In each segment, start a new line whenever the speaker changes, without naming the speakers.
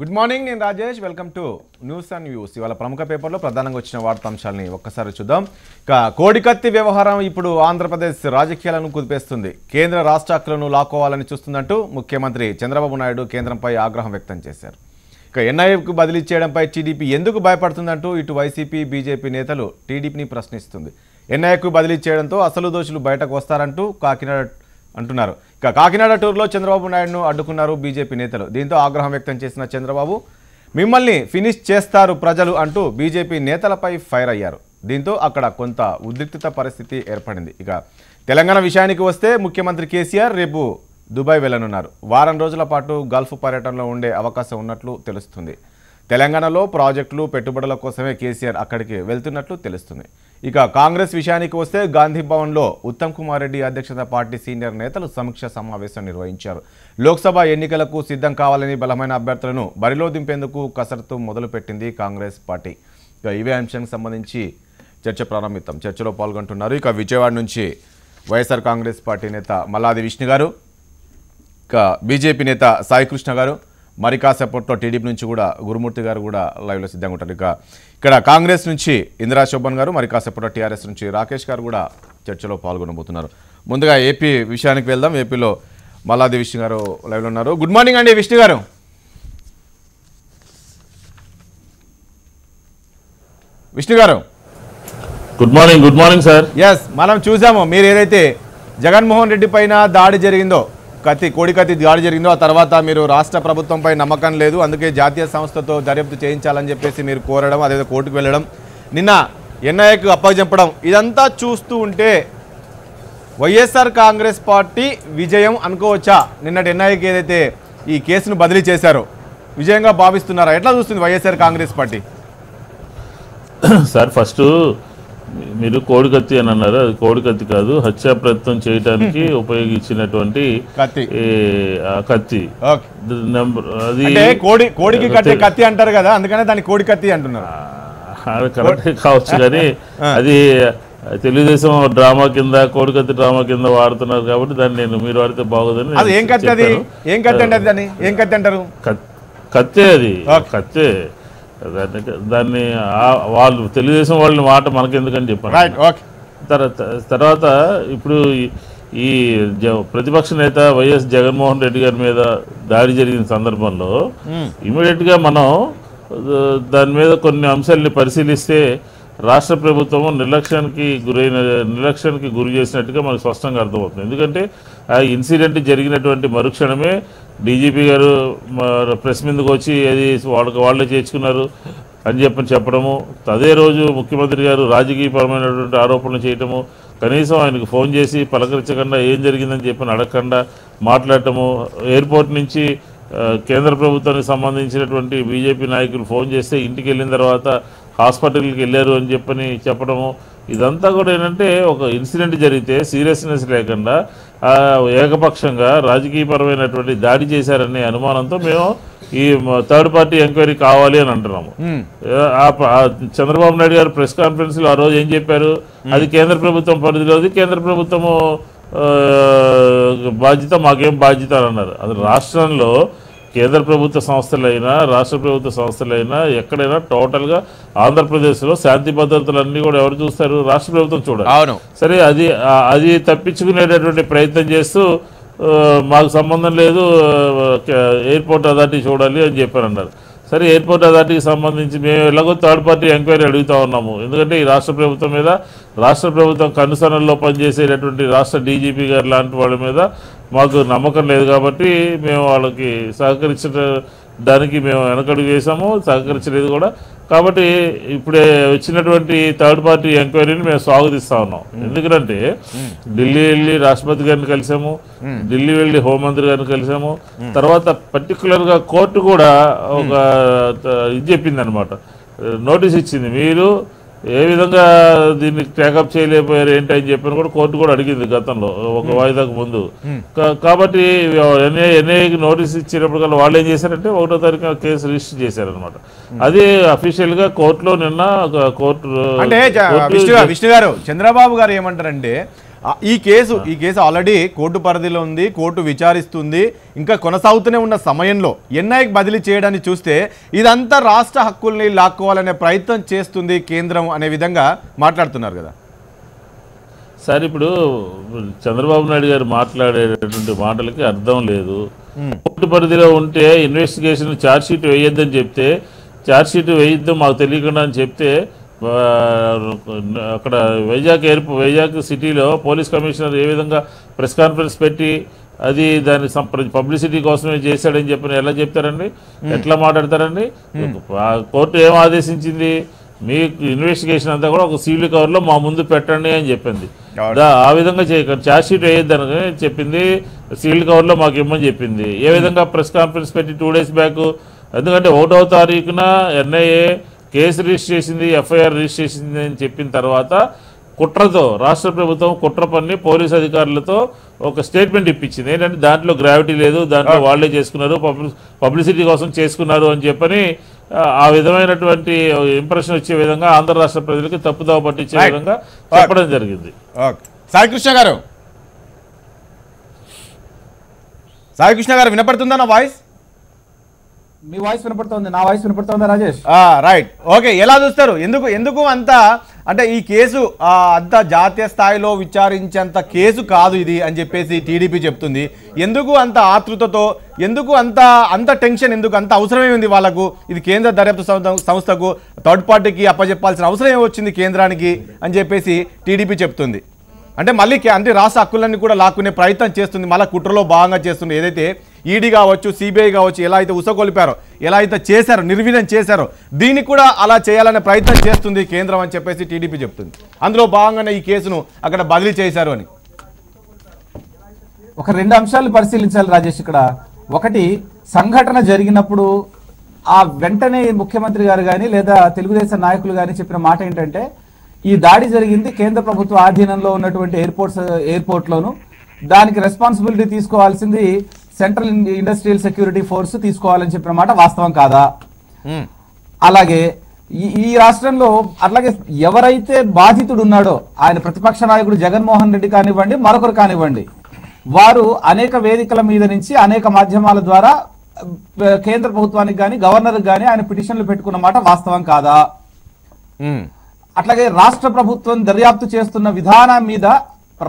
Good morning, నేను Rajesh. Welcome to news and views. ఇవాళ ప్రముఖ పేపర్లో ప్రధానంగా వచ్చిన వార్తాంశాలని ఒక్కసారి చూద్దాం. ఇక కోడికత్తి వ్యవహారం ఇప్పుడు ఆంధ్రప్రదేశ్ రాజకీయాలను కుదిపేస్తుంది. కేంద్ర రాష్ట్ర హక్కులను లాక్కోవాలని చూస్తున్నట్టు ముఖ్యమంత్రి చంద్రబాబు నాయుడు కేంద్రంపై ఆగ్రహం వ్యక్తం చేశారు. ఇక ఎన్ఐఏకు బదిలీ చేయడంపై టీడీపీ ఎందుకు భయపడుతుందంటూ ఇటు వైసీపీ బీజేపీ నేతలు టీడీపీని ప్రశ్నిస్తుంది. ఎన్ఐఏకు బదిలీ చేయడంతో అసలు దోషులు బయటకు వస్తారంటూ కాకినాడ అంటున్నారు. ఇక కాకినాడ టూర్లో చంద్రబాబు నాయుడును అడ్డుకున్నారు బీజేపీ నేతలు. దీంతో ఆగ్రహం వ్యక్తం చేసిన చంద్రబాబు మిమ్మల్ని ఫినిష్ చేస్తారు ప్రజలు అంటూ బీజేపీ నేతలపై ఫైర్ అయ్యారు. దీంతో అక్కడ కొంత ఉద్రిక్తత పరిస్థితి ఏర్పడింది. ఇక తెలంగాణ విషయానికి వస్తే ముఖ్యమంత్రి కేసీఆర్ రేపు దుబాయ్ వెళ్లనున్నారు. వారం రోజుల పాటు గల్ఫ్ పర్యటనలో ఉండే అవకాశం ఉన్నట్లు తెలుస్తుంది. తెలంగాణలో ప్రాజెక్టులు పెట్టుబడుల కోసమే కేసీఆర్ అక్కడికి వెళ్తున్నట్లు తెలుస్తుంది. ఇక కాంగ్రెస్ విషయానికి వస్తే గాంధీ భవన్లో ఉత్తమ్ కుమార్ రెడ్డి అధ్యక్షత పార్టీ సీనియర్ నేతలు సమీక్ష సమావేశం నిర్వహించారు. లోక్సభ ఎన్నికలకు సిద్ధం కావాలని బలమైన అభ్యర్థులను బరిలో దింపేందుకు కసరత్తు మొదలుపెట్టింది కాంగ్రెస్ పార్టీ. ఇక ఇవే అంశానికి సంబంధించి చర్చ ప్రారంభిద్దాం. చర్చలో పాల్గొంటున్నారు ఇక విజయవాడ నుంచి వైఎస్ఆర్ కాంగ్రెస్ పార్టీ నేత మల్లాది విష్ణు గారు, ఇక బీజేపీ నేత సాయికృష్ణ గారు, మరి కాసేపట్లో టీడీపీ నుంచి కూడా గురుమూర్తి గారు కూడా లైవ్లో సిద్ధంగా ఉంటారు. ఇక ఇక్కడ కాంగ్రెస్ నుంచి ఇందిరా శోభన్ గారు, మరి కాసేపట్లో టీఆర్ఎస్ నుంచి రాకేష్ గారు కూడా చర్చలో పాల్గొనబోతున్నారు. ముందుగా ఏపీ విషయానికి వెళ్దాం. ఏపీలో మల్లాది విష్ణు గారు లైవ్లో ఉన్నారు. గుడ్ మార్నింగ్ అండి విష్ణు గారు. విష్ణు గారు
గుడ్ మార్నింగ్ సార్.
ఎస్, మనం చూసాము మీరు ఏదైతే జగన్మోహన్ రెడ్డి పైన దాడి జరిగిందో, కోడికత్తి దాడి జరిగిందో, ఆ తర్వాత మీరు రాష్ట్ర ప్రభుత్వంపై నమ్మకం లేదు, అందుకే జాతీయ సంస్థతో దర్యాప్తు చేయించాలని చెప్పేసి మీరు కోరడం, అదేదో కోర్టుకు వెళ్ళడం, నిన్న ఎన్ఐఏకు అప్పగించడం, ఇదంతా చూస్తూ ఉంటే వైఎస్ఆర్ కాంగ్రెస్ పార్టీ విజయం అనుకోవచ్చా? నిన్నటి ఎన్ఐఏకి ఏదైతే ఈ కేసును బదిలీ చేశారో విజయంగా భావిస్తున్నారా? ఎట్లా చూస్తుంది YSR Congress party?
Sir, first మీరు కోడికత్తి అని అన్నారు. అది కోడికత్తి కాదు, హత్యా ప్రయత్నం చేయడానికి ఉపయోగించినటువంటి కత్తి.
అది కోడికి కట్టే కత్తి అంటారు కదా, అందుకనే దాన్ని కోడికత్తి అంటున్నారు.
కరెక్ట్ కావచ్చు, కానీ అది తెలుగుదేశం డ్రామా కింద, కోడికత్తి డ్రామా కింద వాడుతున్నారు కాబట్టి దాన్ని మీరు వాడితే బాగోదని.
అది ఏం కత్తి? అది ఏం కత్తి అంటే దాన్ని ఏం కత్తి అంటారు?
కత్తే, అది కత్తే. దాన్ని వాళ్ళు తెలుగుదేశం వాళ్ళని మాట మనకెందుకని చెప్పాను. తర్వాత ఇప్పుడు ఈ ప్రతిపక్ష నేత వైఎస్ జగన్మోహన్ రెడ్డి గారి మీద దాడి జరిగిన సందర్భంలో ఇమీడియట్గా మనం దాని మీద కొన్ని అంశాలని పరిశీలిస్తే రాష్ట్ర ప్రభుత్వం నిర్లక్ష్యానికి గురి చేసినట్టుగా మనకు స్పష్టంగా అర్థమవుతుంది. ఎందుకంటే ఆ ఇన్సిడెంట్ జరిగినటువంటి మరుక్షణమే డీజీపీ గారు ప్రెస్ మీదకి వచ్చి అది వాళ్ళే చేర్చుకున్నారు అని చెప్పడము, అదే రోజు ముఖ్యమంత్రి గారు రాజకీయపరమైనటువంటి ఆరోపణలు చేయటము, కనీసం ఆయనకు ఫోన్ చేసి పలకరించకుండా ఏం జరిగిందని చెప్పని అడగకుండా మాట్లాడటము, ఎయిర్పోర్ట్ నుంచి కేంద్ర ప్రభుత్వానికి సంబంధించినటువంటి బీజేపీ నాయకులు ఫోన్ చేస్తే ఇంటికి వెళ్ళిన తర్వాత హాస్పిటల్కి వెళ్ళారు అని చెప్పడము, ఇదంతా కూడా ఏంటంటే ఒక ఇన్సిడెంట్ జరిగితే సీరియస్నెస్ లేకుండా ఏకపక్షంగా రాజకీయపరమైనటువంటి దాడి చేశారనే అనుమానంతో మేము ఈ థర్డ్ పార్టీ ఎంక్వైరీ కావాలి అని అంటున్నాము. చంద్రబాబు నాయుడు గారు ప్రెస్ కాన్ఫరెన్స్లో ఆ రోజు ఏం చెప్పారు? అది కేంద్ర ప్రభుత్వం పరిధిలోది, కేంద్ర ప్రభుత్వము బాధ్యత, మాకేం బాధ్యత అని అన్నారు. అది రాష్ట్రంలో కేంద్ర ప్రభుత్వ సంస్థలైనా రాష్ట్ర ప్రభుత్వ సంస్థలైనా ఎక్కడైనా టోటల్గా ఆంధ్రప్రదేశ్లో శాంతి భద్రతలన్నీ కూడా ఎవరు చూస్తారు? రాష్ట్ర ప్రభుత్వం చూడాలి.
అవును, సరే.
అది తప్పించుకునేటటువంటి ప్రయత్నం చేస్తూ మాకు సంబంధం లేదు, ఎయిర్పోర్ట్ అథారిటీ చూడాలి అని చెప్పారన్నారు. సరే, ఎయిర్పోర్ట్ అథారిటీకి సంబంధించి మేము ఎలాగో థర్డ్ పార్టీ ఎంక్వైరీ అడుగుతూ ఉన్నాము. ఎందుకంటే ఈ రాష్ట్ర ప్రభుత్వం మీద, రాష్ట్ర ప్రభుత్వం కనుసనల్లో పనిచేసేటటువంటి రాష్ట్ర డీజీపీ గారు లాంటి వాళ్ళ మీద మాకు నమ్మకం లేదు కాబట్టి మేము వాళ్ళకి సహకరించడానికి మేము వెనకడుగు వేసాము, సహకరించలేదు కూడా. కాబట్టి ఇప్పుడే వచ్చినటువంటి థర్డ్ పార్టీ ఎంక్వైరీని మేము స్వాగతిస్తూ ఉన్నాం. ఎందుకంటే ఢిల్లీ వెళ్ళి రాష్ట్రపతి గారిని కలిసాము, ఢిల్లీ వెళ్ళి హోంమంత్రి గారిని కలిసాము, తర్వాత పర్టికులర్గా కోర్టు కూడా ఒక ఇది చెప్పింది అనమాట, నోటీస్ ఇచ్చింది, మీరు ఏ విధంగా దీన్ని టేకప్ చేయలేకపోయారు ఏంటి అని చెప్పని కూడా కోర్టు కూడా అడిగింది గతంలో ఒక వాయిదాకు ముందు. కాబట్టి ఎన్ఐఏకి నోటీస్ ఇచ్చినప్పుడు వాళ్ళు ఏం చేశారంటే 1వ తారీఖున కేసు రిజిస్టర్ చేశారనమాట. అది అఫీషియల్ గా కోర్టులో నిన్న కోర్టు
అంటే విష్ణు గారు, చంద్రబాబు గారు ఏమంటారంటే ఈ కేసు ఆల్రెడీ కోర్టు పరిధిలో ఉంది, కోర్టు విచారిస్తుంది, ఇంకా కొనసాగుతూనే ఉన్న సమయంలో ఎన్ఐకి బదిలీ చేయడాన్ని చూస్తే ఇదంతా రాష్ట్ర హక్కుల్ని లాక్కోవాలనే ప్రయత్నం చేస్తుంది కేంద్రం అనే విధంగా మాట్లాడుతున్నారు కదా
సార్. ఇప్పుడు చంద్రబాబు నాయుడు గారు మాట్లాడేటటువంటి మాటలకి అర్థం లేదు. కోర్టు పరిధిలో ఉంటే ఇన్వెస్టిగేషన్ ఛార్జ్షీట్ వేయొద్దని చెప్తే, ఛార్జ్షీట్ వేయొద్దు మాకు తెలియకుండా అని చెప్తే, అక్కడ వైజాగ్ సిటీలో పోలీస్ కమిషనర్ ఏ విధంగా ప్రెస్ కాన్ఫరెన్స్ పెట్టి అది దాని పబ్లిసిటీ కోసమే చేశాడని చెప్పి ఎలా చెప్తారండి? ఎట్లా మాట్లాడతారండి? కోర్టు ఏం ఆదేశించింది? మీ ఇన్వెస్టిగేషన్ అంతా కూడా ఒక సీల్డ్ కవర్లో మా ముందు పెట్టండి అని చెప్పింది. ఆ విధంగా చేయకండి, ఛార్జ్షీట్ వేయొద్దని చెప్పింది, సీల్డ్ కవర్లో మాకు ఇమ్మని చెప్పింది. ఏ విధంగా ప్రెస్ కాన్ఫరెన్స్ పెట్టి 2 days బ్యాక్, ఎందుకంటే 1వ తారీఖున ఎన్ఐఏ కేసు రిజిస్టర్ చేసింది, ఎఫ్ఐఆర్ రిజిస్టర్ చేసింది అని చెప్పిన తర్వాత కుట్రతో రాష్ట్ర ప్రభుత్వం కుట్ర పన్ని పోలీసు అధికారులతో ఒక స్టేట్మెంట్ ఇప్పించింది. ఏంటంటే దాంట్లో గ్రావిటీ లేదు, దాంట్లో వాళ్లే చేసుకున్నారు, పబ్లిసిటీ కోసం చేసుకున్నారు అని చెప్పని ఆ విధమైనటువంటి ఇంప్రెషన్ వచ్చే విధంగా ఆంధ్ర రాష్ట్ర ప్రజలకి తప్పుదోవ పట్టించే విధంగా చెప్పడం జరిగింది.
సాయికృష్ణ గారు వినపడుతుందా నా వాయిస్?
మీ వాయిస్ వినపడుతుంది, నా వాయిస్ వినపడుతుందా రాజేష్?
Right, okay. ఎలా చూస్తారు? ఎందుకు అంత అంటే ఈ కేసు అంత జాతీయ స్థాయిలో విచారించేంత కేసు కాదు ఇది అని చెప్పేసి టీడీపీ చెప్తుంది. ఎందుకు అంత ఆతృతతో, ఎందుకు అంత టెన్షన్, ఎందుకు అంత అవసరమే ఉంది వాళ్ళకు? ఇది కేంద్ర దర్యాప్తు సంస్థకు థర్డ్ పార్టీకి అప్పచెప్పాల్సిన అవసరం ఏమొచ్చింది కేంద్రానికి అని చెప్పేసి టీడీపీ చెప్తుంది. అంటే మళ్ళీ అంటే రాష్ట్ర హక్కులన్నీ కూడా లాక్కునే ప్రయత్నం చేస్తుంది, మళ్ళీ కుట్రలో భాగంగా చేస్తుంది. ఏదైతే ఈడీ కావచ్చు, సిబిఐ కావచ్చు, ఎలా అయితే ఉసగొలిపారో, ఎలా అయితే చేశారో, నిర్వీర్యం చేశారో, దీన్ని కూడా అలా చేయాలనే ప్రయత్నం చేస్తుంది కేంద్రం అని చెప్పేసి టీడీపీ చెప్తుంది. అందులో భాగంగానే ఈ కేసును అక్కడ బదిలీ చేశారు అని.
ఒక 2 అంశాలు పరిశీలించాలి రాజేష్. ఇక్కడ ఒకటి, సంఘటన జరిగినప్పుడు ఆ వెంటనే ముఖ్యమంత్రి గారు కానీ లేదా తెలుగుదేశం నాయకులు కానీ చెప్పిన మాట ఏంటంటే, ఈ దాడి జరిగింది కేంద్ర ప్రభుత్వ ఆధీనంలో ఉన్నటువంటి ఎయిర్పోర్ట్లోను, దానికి రెస్పాన్సిబిలిటీ తీసుకోవాల్సింది సెంట్రల్ ఇండస్ట్రియల్ సెక్యూరిటీ ఫోర్స్ తీసుకోవాలని చెప్పిన మాట వాస్తవం కాదా? అలాగే ఈ రాష్ట్రంలో అట్లాగే ఎవరైతే బాధితుడు ఉన్నాడో, ఆయన ప్రతిపక్ష నాయకుడు జగన్మోహన్ రెడ్డి కానివ్వండి, మరొకరు కానివ్వండి, వారు అనేక వేదికల మీద నుంచి అనేక మాధ్యమాల ద్వారా కేంద్ర ప్రభుత్వానికి కానీ గవర్నర్కి కానీ ఆయన పిటిషన్లు పెట్టుకున్న మాట వాస్తవం కాదా? అట్లాగే రాష్ట్ర ప్రభుత్వం దర్యాప్తు చేస్తున్న విధానం మీద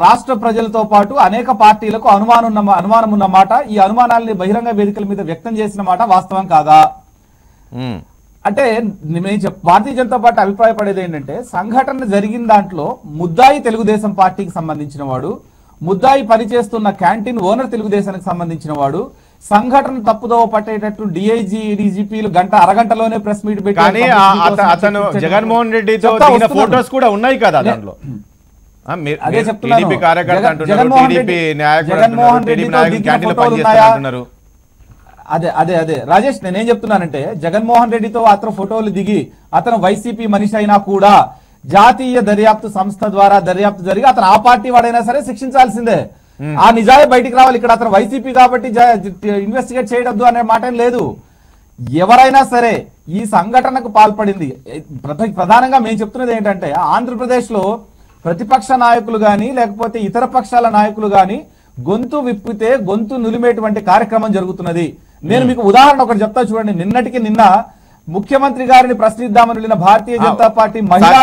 రాష్ట్ర ప్రజలతో పాటు అనేక పార్టీలకు అనుమానం ఉన్న మాట, ఈ అనుమానాలని బహిరంగ వేదికల మీద వ్యక్తం చేసిన మాట వాస్తవం కాదా? అంటే భారతీయ జనతా పార్టీ అభిప్రాయపడేది ఏంటంటే, సంఘటన జరిగిన దాంట్లో ముద్దాయి తెలుగుదేశం పార్టీకి సంబంధించిన వాడు, ముద్దాయి పనిచేస్తున్న క్యాంటీన్ ఓనర్ తెలుగుదేశానికి సంబంధించిన వాడు, సంఘటన తప్పుదోవ పట్టేటట్టు డిఐజీ డీజీపీలు అరగంటలోనే ప్రెస్ మీట్ పెట్టి,
కానీ అతను జగన్మోహన్ రెడ్డితో దిగిన ఫోటోస్ కూడా ఉన్నాయి కదా దాంట్లో.
అదే చెప్తున్నాను, జగన్మోహన్ రెడ్డితో దిగిన ఫోటోలు ఉన్నాయా? అదే రాజేష్, నేనేం చెప్తున్నానంటే, జగన్మోహన్ రెడ్డితో అతను ఫోటోలు దిగి అతను వైసీపీ మనిషి అయినా కూడా జాతీయ దర్యాప్తు సంస్థ ద్వారా దర్యాప్తు జరిగి అతను ఆ పార్టీ వాడైనా సరే శిక్షించాల్సిందే. ఆ నిజాలే బయటికి రావాలి. ఇక్కడ అతను వైసీపీ కాబట్టి ఇన్వెస్టిగేట్ చేయడద్దు అనే మాట లేదు. ఎవరైనా సరే ఈ సంఘటనకు పాల్పడింది, ప్రధానంగా మేము చెప్తున్నది ఏంటంటే, ఆంధ్రప్రదేశ్ లో ప్రతిపక్ష నాయకులు గాని లేకపోతే ఇతర పక్షాల నాయకులు గాని గొంతు విప్పితే గొంతు నులిమేటువంటి కార్యక్రమం జరుగుతున్నది. నేను మీకు ఉదాహరణ ఒకటి చెప్తా చూడండి. నిన్న ముఖ్యమంత్రి గారిని ప్రశ్నిద్దామని వెళ్ళిన భారతీయ జనతా పార్టీ మహిళా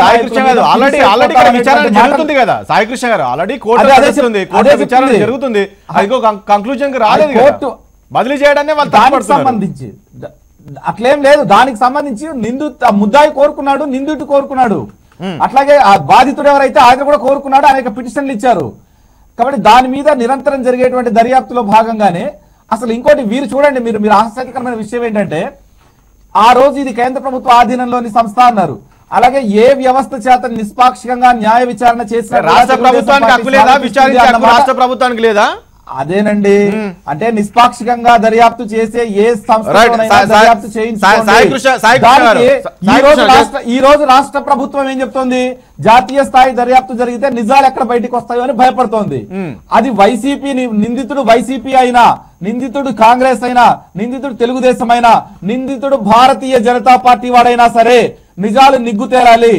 సంబంధించి అట్లేం లేదు. దానికి సంబంధించి ముద్దాయి కోరుకున్నాడు, నిందితుడు కోరుకున్నాడు, అట్లాగే ఆ బాధితుడు ఎవరైతే ఆయన కూడా కోరుకున్నాడు, అనేక పిటిషన్లు ఇచ్చారు. కాబట్టి దాని మీద నిరంతరం జరిగేటువంటి దర్యాప్తులో భాగంగానే అసలు ఇంకోటి వీరు చూడండి, మీరు ఆసక్తికరమైన విషయం ఏంటంటే, ఆ రోజు ఇది కేంద్ర ప్రభుత్వ ఆధీనంలోని సంస్థ అన్నారు. అలాగే ఏ వ్యవస్థ చేత నిష్పాక్షికంగా న్యాయ విచారణ చేసిన
రాష్ట్ర ప్రభుత్వానికి లేదా?
అదేనండి, అంటే నిష్పాక్షికంగా దర్యాప్తు చేసే ఏ సంస్థ దర్యాప్తు చేయించుకోండి. ఈ రోజు రాష్ట్ర ప్రభుత్వం ఏం చెప్తోంది, జాతీయ స్థాయి దర్యాప్తు జరిగితే నిజాలు ఎక్కడ బయటకు వస్తాయో అని భయపడుతోంది. అది వైసీపీ నిందితుడు వైసీపీ అయినా, నిందితుడు కాంగ్రెస్ అయినా, నిందితుడు తెలుగుదేశం అయినా, నిందితుడు భారతీయ జనతా పార్టీ వాడైనా సరే నిజాలు నిగ్గు తేలాలి.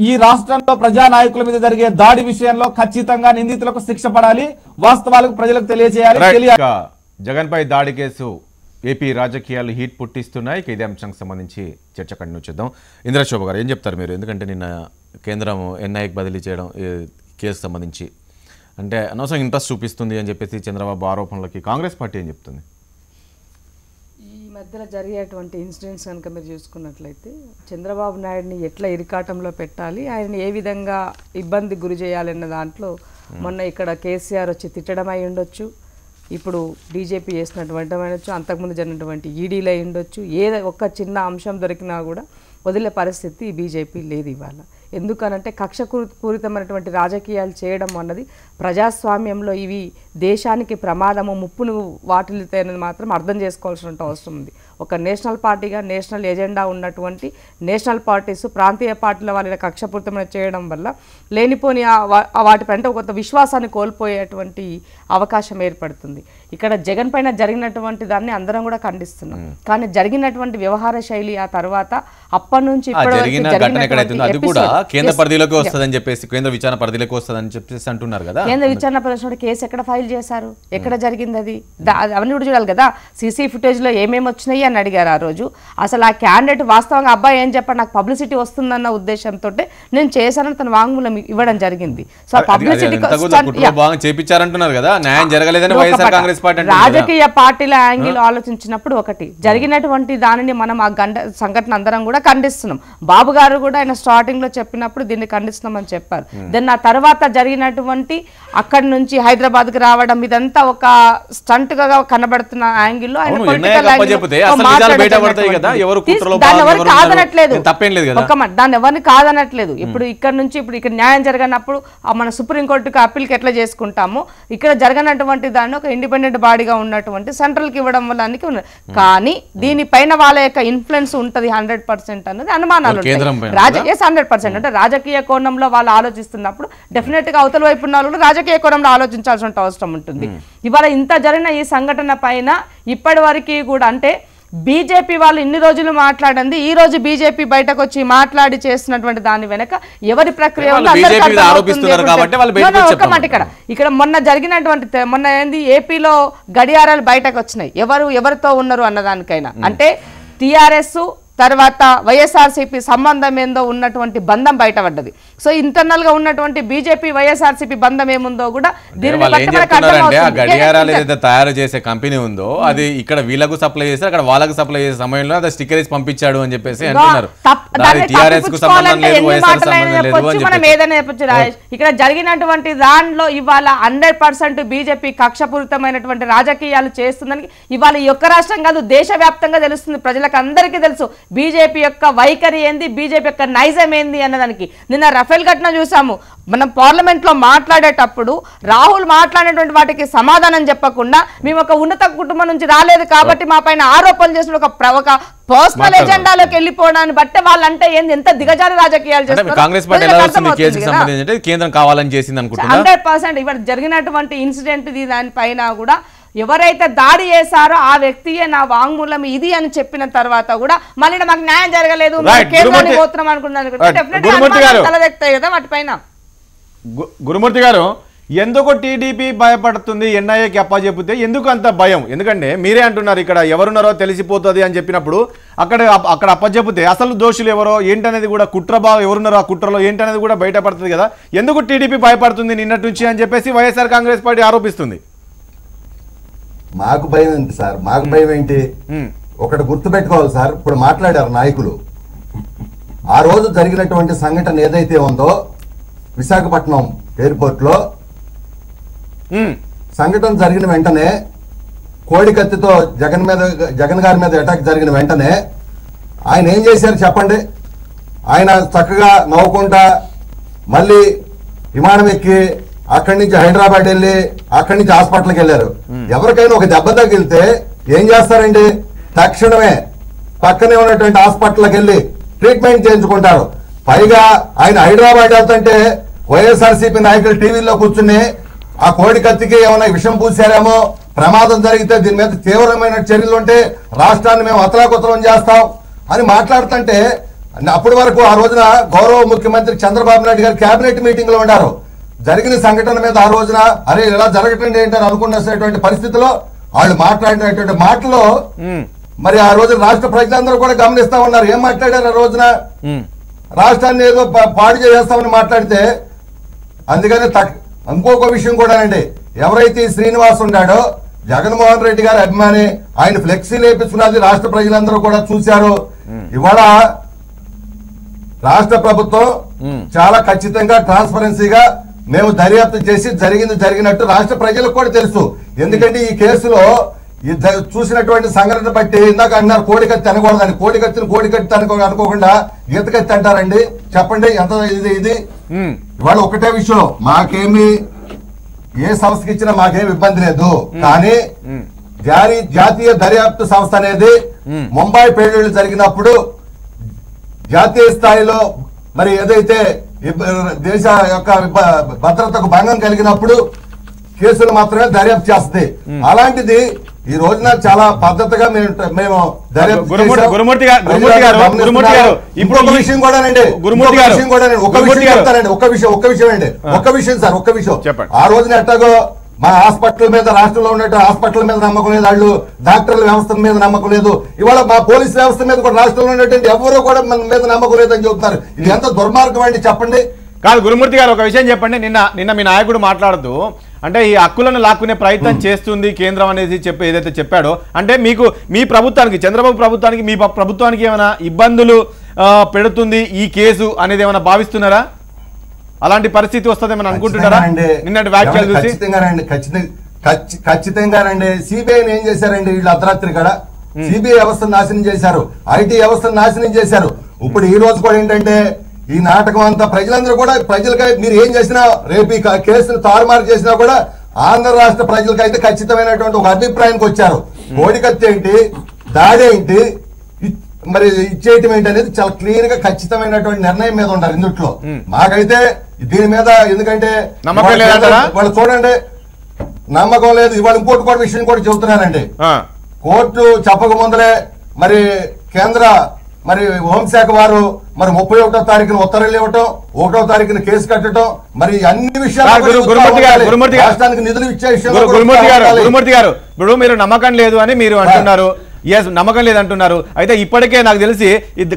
ఈ రాష్ట్రంలో ప్రజానాయకుల మీద జరిగే దాడి విషయంలో ఖచ్చితంగా నిందితులకు శిక్ష పడాలి, వాస్తవాలకు ప్రజలకు తెలియజేయాలి.
జగన్ పై దాడి కేసు ఏపీ రాజకీయాలు హీట్ పుట్టిస్తున్నాయి. ఇదే అంశానికి సంబంధించి చర్చ కంటిన్యూ చేద్దాం. ఇంద్రశోభ గారు ఏం చెప్తారు మీరు? ఎందుకంటే నిన్న కేంద్రం ఎన్ఐఏకి బదిలీ చేయడం కేసు సంబంధించి అంటే అనవసరం ఇంట్రెస్ట్ చూపిస్తుంది అని చెప్పేసి చంద్రబాబు ఆరోపణలకి కాంగ్రెస్ పార్టీ ఏం చెప్తుంది?
ఈ మధ్యలో జరిగేటువంటి ఇన్సిడెంట్స్ కనుక మీరు చూసుకున్నట్లయితే చంద్రబాబు నాయుడిని ఎట్లా ఇరికాటంలో పెట్టాలి, ఆయన్ని ఏ విధంగా ఇబ్బంది గురి చేయాలన్న దాంట్లో మొన్న ఇక్కడ కేసీఆర్ వచ్చి తిట్టడం అయి ఉండొచ్చు, ఇప్పుడు బీజేపీ చేసినటువంటి అనొచ్చు, అంతకుముందు జరిగినటువంటి ఈడీలు అయి ఉండొచ్చు. ఒక్క చిన్న అంశం దొరికినా కూడా వదిలే పరిస్థితి బీజేపీ లేదు ఇవాళ. ఎందుకనంటే కక్షపూరితమైనటువంటి రాజకీయాలు చేయడం అన్నది ప్రజాస్వామ్యంలో ఇవి దేశానికి ప్రమాదము ముప్పును వాటిల్లుతాయని మాత్రం అర్థం చేసుకోవాల్సిన అవసరం ఉంది. ఒక నేషనల్ పార్టీగా నేషనల్ ఎజెండా ఉన్నటువంటి నేషనల్ పార్టీస్ ప్రాంతీయ పార్టీల వాళ్ళ కక్షపూరితమైన చేయడం వల్ల లేనిపోని వాటిపైన ఒక విశ్వాసాన్ని కోల్పోయేటువంటి అవకాశం ఏర్పడుతుంది. ఇక్కడ జగన్ పైన జరిగినటువంటి దాన్ని అందరం కూడా ఖండిస్తున్నాం. కానీ జరిగినటువంటి వ్యవహార శైలి ఆ తర్వాత అప్పటి నుంచి
కేంద్ర పరిధిలోకి వస్తుందని చెప్పేసి కేంద్ర విచారణ పరిధిలోకి వస్తుందని చెప్పేసి అంటున్నారు కదా.
కేంద్ర విచారణ పరిధిలో కేసు ఎక్కడ ఫైల్ చేశారు, ఎక్కడ జరిగింది అది అవన్నీ కూడా చూడాలి కదా. సీసీ ఫుటేజ్ లో ఏమేమి వచ్చినాయి అని అడిగారు ఆ రోజు. అసలు ఆ క్యాండిడేట్ వాస్తవంగా అబ్బాయి ఏం చెప్పాడు, నాకు పబ్లిసిటీ వస్తుందన్న ఉద్దేశంతో నేను చేశానని తన వాంగ్మూలం ఇవ్వడం జరిగింది. సో పబ్లిసిటీ రాజకీయ పార్టీల యాంగిల్ ఆలోచించినప్పుడు ఒకటి జరిగినటువంటి దానిని మనం ఆ సంఘటన అందరం కూడా ఖండిస్తున్నాం. బాబు గారు కూడా ఆయన స్టార్టింగ్ లో చెప్పినప్పుడు దీన్ని ఖండిస్తున్నామని చెప్పారు. దెన్ ఆ తర్వాత జరిగినటువంటి అక్కడి నుంచి హైదరాబాద్ కి రావడం ఇదంతా ఒక స్టంట్ గా కనబడుతున్న యాంగిల్లో ఆయన పొలిటికల్ దాన్ని ఎవరిని కాదనట్లేదు. ఇప్పుడు ఇక్కడ నుంచి ఇప్పుడు ఇక్కడ న్యాయం జరగనప్పుడు మన సుప్రీంకోర్టుకి అప్పీల్కి ఎట్లా చేసుకుంటాము, ఇక్కడ జరగనటువంటి దాన్ని ఒక ఇండిపెండెంట్ బాడీగా ఉన్నటువంటి సెంట్రల్ కి ఇవ్వడం వల్ల కానీ దీనిపైన వాళ్ళ యొక్క ఇన్ఫ్లుయెన్స్ ఉంటది 100% అన్నది అనుమానాలు 100% అంటే రాజకీయ కోణంలో వాళ్ళు ఆలోచిస్తున్నప్పుడు డెఫినెట్ గా అవతల వైపు ఉన్న వాళ్ళు రాజకీయ కోణంలో ఆలోచించాల్సిన అవసరం ఉంటుంది. ఇవాళ ఇంత జరిగిన ఈ సంఘటన పైన ఇప్పటి వరకు కూడా అంటే బీజేపీ వాళ్ళు ఇన్ని రోజులు మాట్లాడింది, ఈ రోజు బీజేపీ బయటకు వచ్చి మాట్లాడి చేస్తున్నటువంటి దాని వెనక ఎవరి ప్రక్రియ ఇక్కడ మొన్న జరిగినటువంటి మొన్న ఏంది ఏపీలో గడియారాలు బయటకు వచ్చినాయి ఎవరితో ఉన్నారు అన్నదానికైనా అంటే టీఆర్ఎస్ తర్వాత వైఎస్ఆర్సీపీ సంబంధం ఏందో ఉన్నటువంటి బంధం బయటపడ్డది. సో ఇంటర్నల్ గా ఉన్నటువంటి బీజేపీ వైఎస్ఆర్సీపీ బంధం ఏముందో కూడా
గడియారాలు ఏదైతే తయారు చేసే కంపెనీ ఉందో అది ఇక్కడ వీళ్ళకు సప్లై చేస్తే అక్కడ వాళ్ళకు సప్లై చేసే సమయంలో అది స్టిక్కర్ వేసి పంపించాడు అని చెప్పేసి అంటున్నారు.
ఇక్కడ జరిగినటువంటి దాంట్లో ఇవాళ 100% బీజేపీ కక్షపూరితమైనటువంటి రాజకీయాలు చేస్తుందని ఇవాళ ఈ ఒక్క రాష్ట్రం కాదు దేశవ్యాప్తంగా తెలుస్తుంది, ప్రజలకు అందరికీ తెలుసు బీజేపీ యొక్క వైఖరి ఏంది, బీజేపీ యొక్క నైజం ఏంది అన్నదానికి. నిన్న రఫేల్ ఘటన చూసాము, మనం పార్లమెంట్ లో మాట్లాడేటప్పుడు రాహుల్ మాట్లాడేటువంటి వాటికి సమాధానం చెప్పకుండా మేము ఒక ఉన్నత కుటుంబం నుంచి రాలేదు కాబట్టి మా పైన ఆరోపణలు చేసిన ఒక పర్సనల్ ఎజెండాలోకి వెళ్ళిపోవడాన్ని బట్టే వాళ్ళంటే ఏంది ఎంత దిగజారి రాజకీయాలు చేస్తారు. 100% ఇవాళ జరిగినటువంటి ఇన్సిడెంట్ దానిపైన కూడా ఎవరైతే దాడి చేశారో ఆ వ్యక్తియే నా వాంగ్మూలం ఇది అని చెప్పిన తర్వాత కూడా మళ్ళీ మాకు న్యాయం జరగలేదు కేంద్రానికి పోతున్నాం అనుకున్నాను తలదెక్తాయి కదా వాటిపైన.
గురుమూర్తి గారు, ఎందుకు టీడీపీ భయపడుతుంది ఎన్ఐఏకి అప్పచెప్పితే? ఎందుకు అంత భయం? ఎందుకంటే మీరే అంటున్నారు ఇక్కడ ఎవరున్నారో తెలిసిపోతుంది అని చెప్పినప్పుడు అక్కడ అప్పచెప్పితే అసలు దోషులు ఎవరో ఏంటనేది కూడా కుట్రభావం ఎవరున్నారో ఆ కుట్రలో ఏంటనేది కూడా బయటపడుతుంది కదా. ఎందుకు టీడీపీ భయపడుతుంది నిన్నటి నుంచి అని చెప్పేసి వైఎస్ఆర్ కాంగ్రెస్ పార్టీ ఆరోపిస్తుంది.
మాకు భయం ఏంటి సార్? మాకు భయం ఏంటి? ఒకటి గుర్తుపెట్టుకోవాలి సార్, ఇప్పుడు మాట్లాడారు నాయకులు, ఆ రోజు జరిగినటువంటి సంఘటన ఏదైతే ఉందో విశాఖపట్నం ఎయిర్పోర్ట్ లో సంఘటన జరిగిన వెంటనే కోడికత్తితో జగన్ గారి మీద అటాక్ జరిగిన వెంటనే ఆయన ఏం చేశారు చెప్పండి? ఆయన చక్కగా నవ్వుకుంటా మళ్ళీ విమానం ఎక్కి అక్కడి నుంచి హైదరాబాద్ వెళ్ళి అక్కడి నుంచి హాస్పిటల్కి వెళ్ళారు. ఎవరికైనా ఒక దెబ్బ తగిలితే ఏం చేస్తారండి? తక్షణమే పక్కనే ఉన్నటువంటి హాస్పిటల్కి వెళ్ళి ట్రీట్మెంట్ చేయించుకుంటారు. పైగా ఆయన హైదరాబాద్ వెళ్తుంటే వైఎస్ఆర్సీపీ నాయకులు టీవీలో కూర్చుని ఆ కోడి కత్తికి ఏమైనా విషం పూసారేమో, ప్రమాదం జరిగితే దీని మీద తీవ్రమైన చర్యలు ఉంటే రాష్ట్రాన్ని మేము అతలాకుతలం చేస్తాం అని మాట్లాడుతుంటే అప్పటి వరకు ఆ రోజున గౌరవ ముఖ్యమంత్రి చంద్రబాబు నాయుడు గారు కేబినెట్ మీటింగ్ లో ఉన్నారు. జరిగిన సంఘటన మీద ఆ రోజున అరే ఇలా జరగటండి ఏంటని అనుకున్నటువంటి పరిస్థితిలో వాళ్ళు మాట్లాడినటువంటి మాటలో మరి ఆ రోజు రాష్ట్ర ప్రజలందరూ కూడా గమనిస్తా ఉన్నారు. ఏం మాట్లాడారు ఆ రోజున? రాష్ట్రాన్ని ఏదో పాడు చేస్తామని మాట్లాడితే అందుకని ఇంకొక విషయం కూడానండి, ఎవరైతే శ్రీనివాస్ ఉన్నాడో జగన్మోహన్ రెడ్డి గారి అభిమాని, ఆయన ఫ్లెక్సీ లేపించుకున్నది రాష్ట్ర ప్రజలందరూ కూడా చూశారు. ఇవాళ రాష్ట్ర ప్రభుత్వం చాలా ఖచ్చితంగా ట్రాన్స్పరెన్సీగా మేము దర్యాప్తు చేసి జరిగినట్టు రాష్ట్ర ప్రజలకు కూడా తెలుసు. ఎందుకంటే ఈ కేసులో చూసినటువంటి సంఘటన బట్టి ఇందాక అన్నారు కోడికత్తి అనకూడదని. కోడికత్తి అనుకోకుండా ఈతకత్తి అంటారండి. చెప్పండి ఎంత ఇది ఇవాళ ఒకటే విషయం, మాకేమి ఏ సంస్థకి ఇచ్చినా మాకేం ఇబ్బంది లేదు. కానీ జాతీయ దర్యాప్తు సంస్థ అనేది ముంబై పేలుళ్లు జరిగినప్పుడు జాతీయ స్థాయిలో మరి ఏదైతే దేశ యొక్క భద్రతకు భంగం కలిగినప్పుడు కేసులు మాత్రమే దర్యాప్తు చేస్తుంది. అలాంటిది ఈ రోజున చాలా పద్ధతిగా మేము ఇంకొక విషయం కూడానండి, ఒక్క విషయం సార్, ఆ రోజున ఎట్టాగో మా హాస్పిటల్ మీద రాష్ట్రంలో ఉన్నట్టు హాస్పిటల్ మీద నమ్మకం లేదు, వాళ్ళు డాక్టర్ల వ్యవస్థ మీద నమ్మకం లేదు. ఇవాళ మా పోలీస్ వ్యవస్థ మీద కూడా రాష్ట్రంలో ఉన్నటువంటి ఎవరు కూడా మన మీద నమ్మకం లేదని చెబుతున్నారు. ఇది ఎంత దుర్మార్గం అండి చెప్పండి.
కాదు గురుమూర్తి గారు, ఒక విషయం చెప్పండి. నిన్న మీ నాయకుడు మాట్లాడుతూ అంటే ఈ హక్కులను లాక్కునే ప్రయత్నం చేస్తుంది కేంద్రం అనేది ఏదైతే చెప్పాడో, అంటే మీ ప్రభుత్వానికి, చంద్రబాబు ప్రభుత్వానికి, మీ ప్రభుత్వానికి ఏమైనా ఇబ్బందులు పెడుతుంది ఈ కేసు అనేది ఏమైనా భావిస్తున్నారా? అలాంటి పరిస్థితి వస్తుందేమని అనుకుంటున్నారా? నిన్నటి వ్యాఖ్యలు చూసి
ఖచ్చితంగానండి. సిబిఐని ఏం చేశారండి వీళ్ళు అర్ధరాత్రి కూడా? సిబిఐ వ్యవస్థను నాశనం చేశారు, ఐటీ వ్యవస్థను నాశనం చేశారు. ఇప్పుడు ఈ రోజు కూడా ఏంటంటే ఈ నాటకం అంతా ప్రజలందరూ కూడా ప్రజలకై మీరు ఏం చేసినా రేపు ఈ కేసును తారుమారు చేసినా కూడా ఆంధ్ర రాష్ట్ర ప్రజలకైతే ఖచ్చితమైనటువంటి ఒక అభిప్రాయానికి వచ్చారు. కోడికత్తి ఏంటి, దాడి ఏంటి, మరి ఇచ్చేయటం ఏంటి అనేది చాలా క్లియర్ గా ఖచ్చితమైనటువంటి నిర్ణయం మీద ఉంటారు ఇందుట్లో. మాకైతే దీని మీద ఎందుకంటే వాళ్ళు చూడండి నమ్మకం లేదు. ఇవాళ ఇంకోటి కూడా విషయం కూడా చెబుతున్నానండి. కోర్టు చెప్పక ముందరే మరి కేంద్ర మరి హోంశాఖ వారు మరి 31వ తారీఖున ఉత్తర్వులు ఇవ్వటం, 1వ తారీఖున కేసు కట్టడం, మరి అన్ని విషయాలు రాష్ట్రానికి నిధులు ఇచ్చే విషయంలో
గురుమూర్తి గారు ఇప్పుడు మీరు నమ్మకం లేదు అని మీరు అంటున్నారు. ఎస్, నమ్మకం లేదంటున్నారు. అయితే ఇప్పటికే నాకు తెలిసి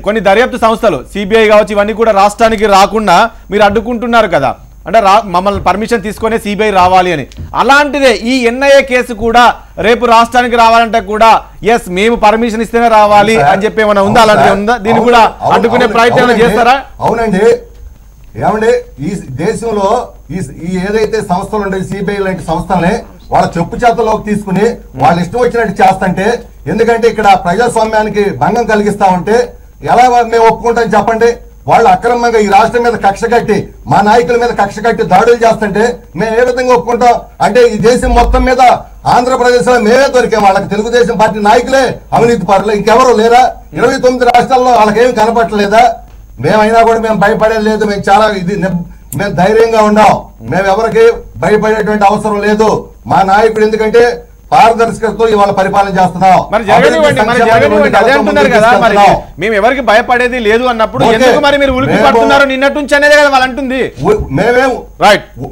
కొన్ని దర్యాప్తు సంస్థలు సిబిఐ కావచ్చు ఇవన్నీ కూడా రాష్ట్రానికి రాకుండా మీరు అడ్డుకుంటున్నారు కదా, అంటే మమ్మల్ని పర్మిషన్ తీసుకునే సిబిఐ రావాలి అని. అలాంటిదే ఈ ఎన్ఐఏ కేసు కూడా రేపు రాష్ట్రానికి రావాలంటే కూడా ఎస్ మేము పర్మిషన్ ఇస్తేనే రావాలి అని చెప్పి ఏమైనా ఉందా? అలాంటిది ఉందా? దీన్ని కూడా అడ్డుకునే ప్రయత్నం చేస్తారా?
అవునండి. ఏమండి ఈ దేశంలో ఈ ఏదైతే సంస్థలు ఉంటాయి సిబిఐ లాంటి సంస్థలనే వాళ్ళ చెప్పు చేతలోకి తీసుకుని వాళ్ళు ఇష్టం వచ్చినట్టు చేస్తుంటే, ఎందుకంటే ఇక్కడ ప్రజాస్వామ్యానికి భంగం కలిగిస్తా ఉంటే ఎలా మేము ఒప్పుకుంటాం చెప్పండి? వాళ్ళు అక్రమంగా ఈ రాష్ట్రం మీద కక్ష కట్టి మా నాయకుల మీద కక్ష కట్టి దాడులు చేస్తుంటే మేము ఏ విధంగా ఒప్పుకుంటాం? అంటే ఈ దేశం మొత్తం మీద ఆంధ్రప్రదేశ్ లో మేమే దొరికాం. వాళ్ళకి తెలుగుదేశం పార్టీ నాయకులే అవినీతి పరులు, ఇంకెవరు లేరా? 29 రాష్ట్రాల్లో వాళ్ళకేమి కనపట్టలేదా? మేమైనా కూడా మేము భయపడేది లేదు. మేము చాలా మేము ధైర్యంగా ఉన్నాం. మేము ఎవరికి భయపడేటువంటి అవసరం లేదు. మా నాయకుడు ఎందుకంటే పారదర్శకతతో ఇవాళ పరిపాలన చేస్తున్నాం.
మేము ఎవరికి భయపడేది లేదు అన్నప్పుడు ఎందుకు మరి మీరు ఉలికి పడుతున్నారు నిన్నటి నుంచి అనేది కదా వాళ్ళు అంటుంది.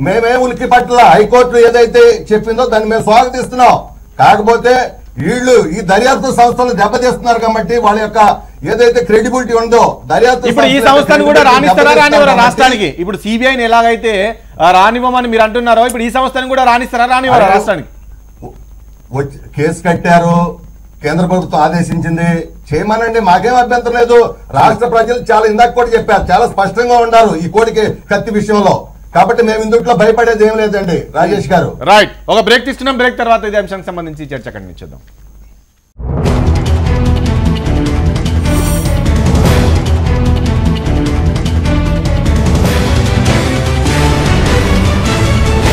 మేమే ఉలికి పట్ల హైకోర్టు ఏదైతే చెప్పిందో దాన్ని మేము స్వాగతిస్తున్నాం. కాకపోతే వీళ్ళు ఈ దర్యాప్తు సంస్థలు దెబ్బతీస్తున్నారు కాబట్టి వాళ్ళ యొక్క ఏదైతే క్రెడిబిలిటీ ఉందో దర్యాప్తు
ఇప్పుడు ఈ సంస్థను కూడా రాణిస్తారా రానివ్వరా రాష్ట్రానికి? ఇప్పుడు సిబిఐని ఎలాగైతే రానివ్వమని మీరు అంటున్నారో ఇప్పుడు ఈ సంస్థను కూడా రాణిస్తారా రానివ్వరా రాష్ట్రానికి?
కేసు కట్టారు, కేంద్ర ప్రభుత్వం ఆదేశించింది, చేయమనండి, మాకేం అభ్యంతరం లేదు. రాష్ట్ర ప్రజలు చాలా ఇందాక కూడా చెప్పారు, చాలా స్పష్టంగా ఉన్నారు ఈ కోడికి కత్తి విషయంలో. కాబట్టి మేము ఇందుట్లో భయపడేది ఏం లేదండి రాజేష్ గారు.
రైట్, ఒక బ్రేక్ తీసుకున్నాం. బ్రేక్ తర్వాత ఇదే అంశానికి సంబంధించి చర్చ కంటిన్యూ చేద్దాం.